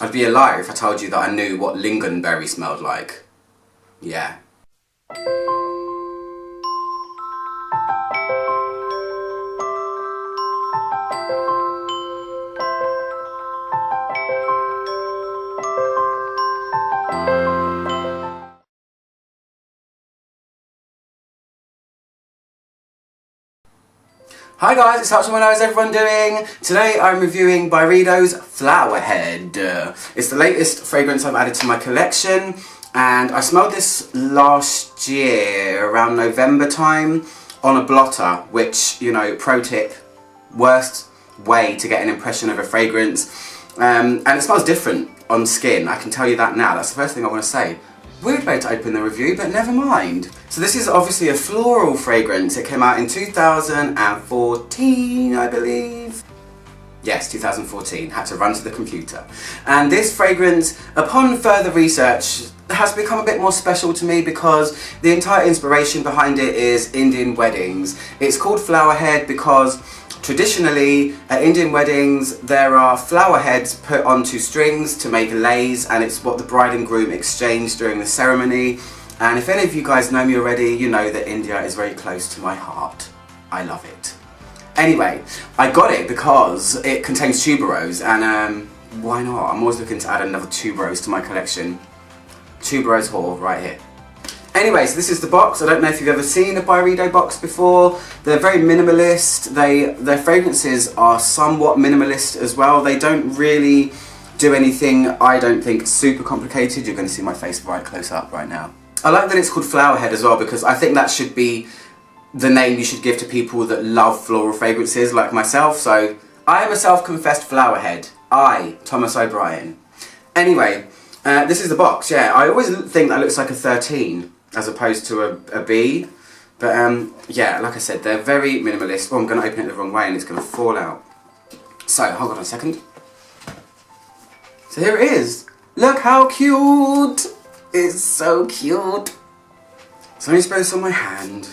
I'd be a liar if I told you that I knew what lingonberry smelled like. Yeah. Hi guys, it's How's everyone doing? Today I'm reviewing Byredo's Flowerhead. It's the latest fragrance I've added to my collection, and I smelled this last year around November time on a blotter, which, you know, pro tip, worst way to get an impression of a fragrance. And it smells different on skin, I can tell you that now. That's the first thing I want to say. Weird way to open the review, but never mind. So this is obviously a floral fragrance. It came out in 2014, I believe. Yes, 2014. Had to run to the computer. And this fragrance, upon further research, has become a bit more special to me because the entire inspiration behind it is Indian weddings. It's called Flowerhead because traditionally, at Indian weddings, there are flower heads put onto strings to make leis, and it's what the bride and groom exchange during the ceremony. And if any of you guys know me already, you know that India is very close to my heart. I love it. Anyway, I got it because it contains tuberose, and why not? I'm always looking to add another tuberose to my collection. Tuberose haul right here. Anyways, this is the box. I don't know if you've ever seen a Byredo box before. They're very minimalist. Their fragrances are somewhat minimalist as well. They don't really do anything, I don't think, super complicated. You're going to see my face right close up right now. I like that it's called Flowerhead as well because I think that should be the name you should give to people that love floral fragrances like myself. So, I am a self-confessed flowerhead. I, Thomas O'Brien. Anyway, this is the box, yeah. I always think that looks like a 13. As opposed to a B, but yeah, like I said, they're very minimalist. Oh, I'm going to open it the wrong way and it's going to fall out. So, hold on a second. So here it is. Look how cute! It's so cute. It's only supposed on my hand,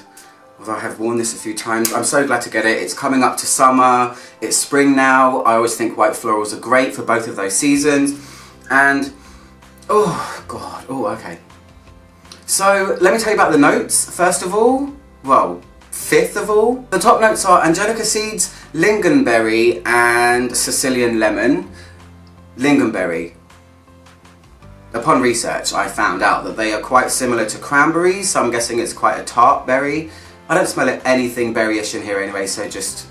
although I have worn this a few times. I'm so glad to get it. It's coming up to summer. It's spring now. I always think white florals are great for both of those seasons. And, oh god, oh okay. So, let me tell you about the notes, first of all. Well, fifth of all. The top notes are Angelica seeds, lingonberry, and Sicilian lemon. Lingonberry. Upon research, I found out that they are quite similar to cranberries, so I'm guessing it's quite a tart berry. I don't smell anything berryish in here anyway, so just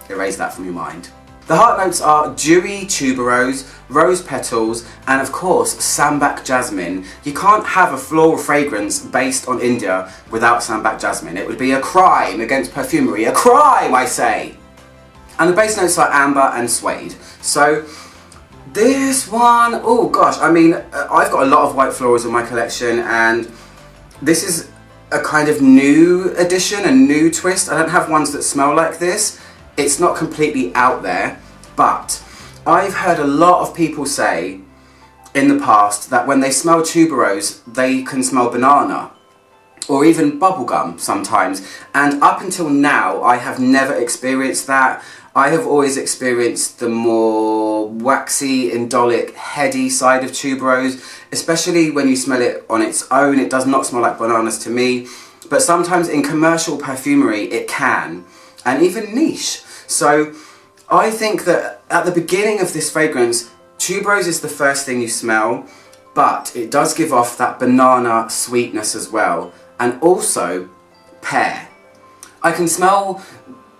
erase that from your mind. The heart notes are dewy tuberose, rose petals, and of course sambac jasmine. You can't have a floral fragrance based on India without sambac jasmine. It would be a crime against perfumery. A crime, I say! And the base notes are amber and suede. So this one, oh gosh, I mean, I've got a lot of white florals in my collection, and this is a kind of new addition, a new twist. I don't have ones that smell like this. It's not completely out there, but I've heard a lot of people say in the past that when they smell tuberose, they can smell banana or even bubblegum sometimes. And up until now, I have never experienced that. I have always experienced the more waxy, indolic, heady side of tuberose, especially when you smell it on its own. It does not smell like bananas to me, but sometimes in commercial perfumery, it can. And even niche. So I think that at the beginning of this fragrance, tuberose is the first thing you smell, but it does give off that banana sweetness as well, and also pear. I can smell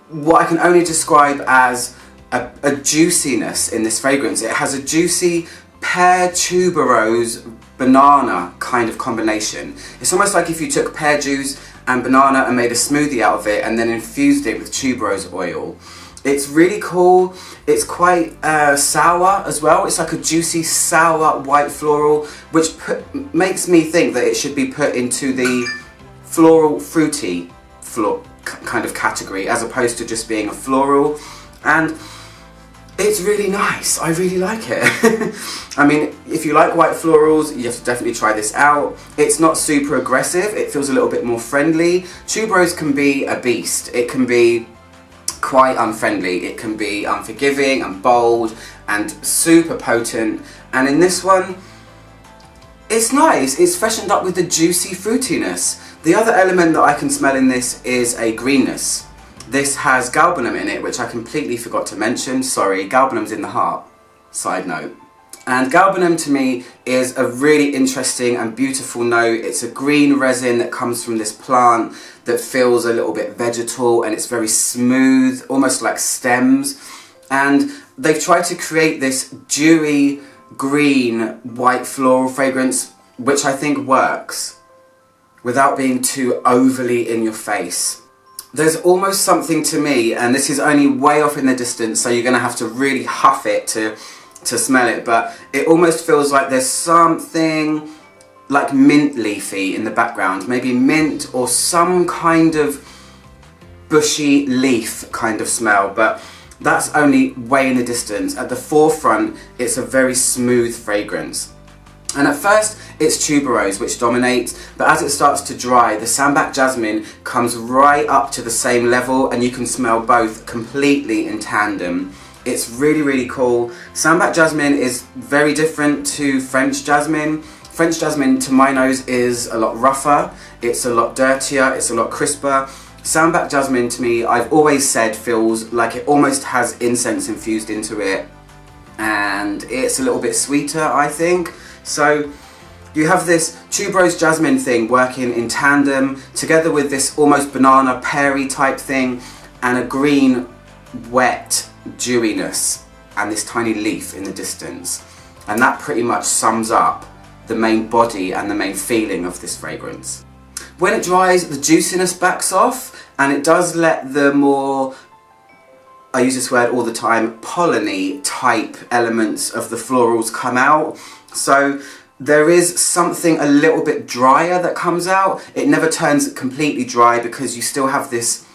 what I can only describe as a juiciness in this fragrance. It has a juicy pear, tuberose, banana kind of combination. It's almost like if you took pear juice and banana and made a smoothie out of it and then infused it with tuberose oil. It's really cool. It's quite sour as well. It's like a juicy, sour white floral, which makes me think that it should be put into the floral, fruity kind of category as opposed to just being a floral. And it's really nice. I really like it. I mean, if you like white florals, you have to definitely try this out. It's not super aggressive. It feels a little bit more friendly. Tuberose can be a beast. It can be quite unfriendly. It can be unforgiving and bold and super potent. And in this one, it's nice. It's freshened up with the juicy fruitiness. The other element that I can smell in this is a greenness. This has galbanum in it, which I completely forgot to mention. Sorry, galbanum's in the heart. Side note. And galbanum to me is a really interesting and beautiful note. It's a green resin that comes from this plant that feels a little bit vegetal, and it's very smooth, almost like stems. And they've tried to create this dewy, green, white floral fragrance, which I think works without being too overly in your face. There's almost something to me, and this is only way off in the distance, so you're going to have to really huff it to smell it, but it almost feels like there's something like mint leafy in the background, maybe mint or some kind of bushy leaf kind of smell, but that's only way in the distance. At the forefront, it's a very smooth fragrance. And at first, it's tuberose which dominates, but as it starts to dry, the sambac jasmine comes right up to the same level, and you can smell both completely in tandem. It's really, really cool. Sambac jasmine is very different to French jasmine. French jasmine, to my nose, is a lot rougher, it's a lot dirtier, it's a lot crisper. Sambac jasmine, to me, I've always said feels like it almost has incense infused into it, and it's a little bit sweeter, I think. So you have this tuberose jasmine thing working in tandem together with this almost banana peary type thing and a green wet dewiness and this tiny leaf in the distance, and that pretty much sums up the main body and the main feeling of this fragrance. When it dries, the juiciness backs off, and it does let the more, I use this word all the time, polleny type elements of the florals come out. So there is something a little bit drier that comes out. It never turns completely dry because you still have this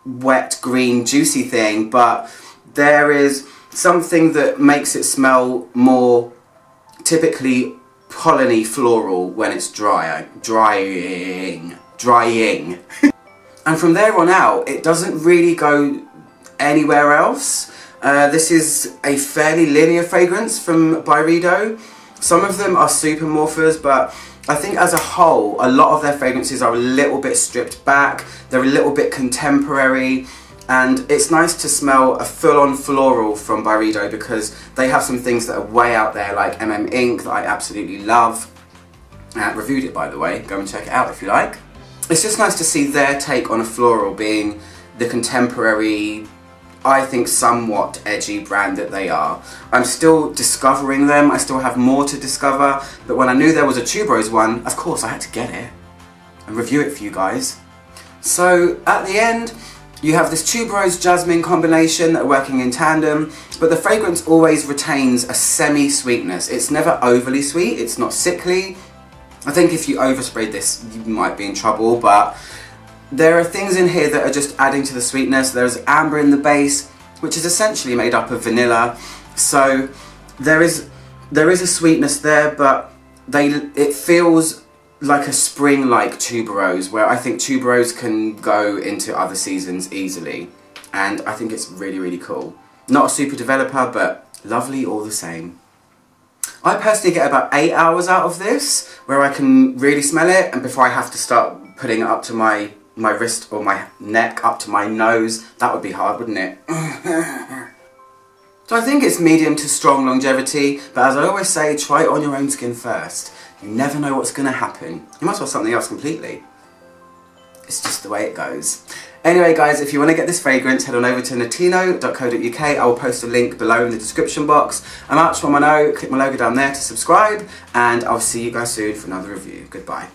wet, green, juicy thing, but there is something that makes it smell more typically polleny floral when it's drying. And from there on out, it doesn't really go anywhere else. This is a fairly linear fragrance from Byredo. Some of them are super morphers, but I think as a whole, a lot of their fragrances are a little bit stripped back, they're a little bit contemporary, and it's nice to smell a full-on floral from Byredo because they have some things that are way out there, like Ink that I absolutely love. Reviewed it, by the way, go and check it out if you like. It's just nice to see their take on a floral being the contemporary, I think somewhat edgy brand that they are. I'm still discovering them, I still have more to discover, but when I knew there was a tuberose one, of course I had to get it and review it for you guys. So at the end, you have this tuberose jasmine combination that are working in tandem, but the fragrance always retains a semi-sweetness. It's never overly sweet, it's not sickly. I think if you oversprayed this, you might be in trouble, but there are things in here that are just adding to the sweetness. There's amber in the base, which is essentially made up of vanilla. So there is a sweetness there, but it feels like a spring-like tuberose, where I think tuberose can go into other seasons easily. And I think it's really, really cool. Not a super developer, but lovely all the same. I personally get about 8 hours out of this, where I can really smell it, and before I have to start putting it up to my wrist or my neck, up to my nose. That would be hard, wouldn't it? So I think it's medium to strong longevity, but as I always say, try it on your own skin first. You never know what's going to happen. You might as well something else completely. It's just the way it goes. Anyway guys, if you want to get this fragrance, head on over to natino.co.uk. I will post a link below in the description box. I'm out from click my logo down there to subscribe, and I'll see you guys soon for another review. Goodbye.